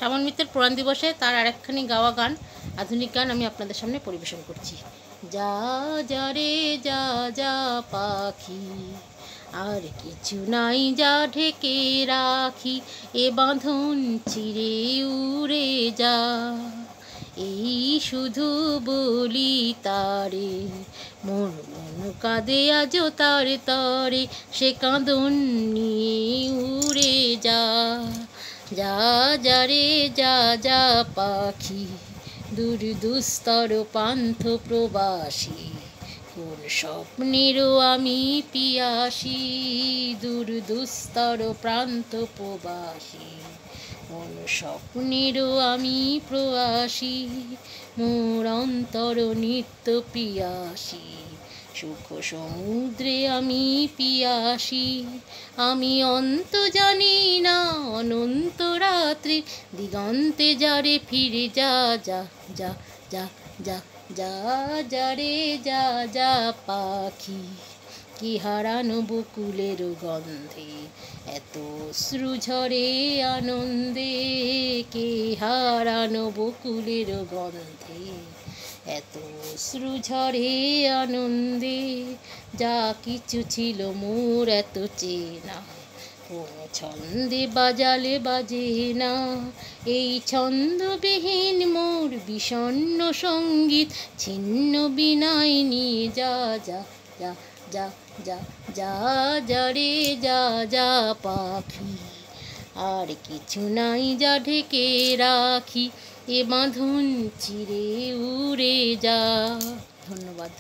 শ্রাবণ মিত্রের পুরাণ দিবসে তার আরেকখানি গাওয়া গান, আধুনিক গান আমি আপনাদের সামনে পরিবেশন করছি। যা যা রে যা যা পাখি, আর কিছু নাই যা ঢেকে রাখি, এ বাঁধন চিরে উড়ে যা। এই শুধু বলি তারে, মন মন কাঁদে আজ তারে তরে, সে কাঁদন নিয়ে উড়ে যা। যা যা রে যা যা পাখি, দূর দুস্তর পান্থ প্রবাসী, কোন স্বপ্নেরও আমি পিয়াসী, দূর দুস্তর প্রান্ত প্রবাসী, কোন স্বপ্নেরও আমি প্রবাসী, মোর অন্তর নিত্য পিয়াসী, সুখ সমুদ্রে আমি পিয়াসী। আমি অন্ত জানি না অনন্ত রাত্রি, দিগন্তে যারে ফিরে যা যা যা যা যা যা যা রে যা যা পাখি, কি হারানো বকুলের গন্ধে এত অশ্রু ঝরে আনন্দে, কে হারানো বকুলের গন্ধে এত অশ্রু ঝরে আনন্দে। যা কিছু ছিল মোর এত চেনা, কোন ছন্দে বাজালে বাজে না, এই ছন্দবিহীন মোর বিষণ্ণ সঙ্গীত, ছিন্ন বিনায় নিয়ে যা যা যা যা যা যা যা রে যা যা পাখি, আর কিছু নাই যা ঢেকে রাখি, এ বাঁধন চিরে উড়ে যা। ধন্যবাদ।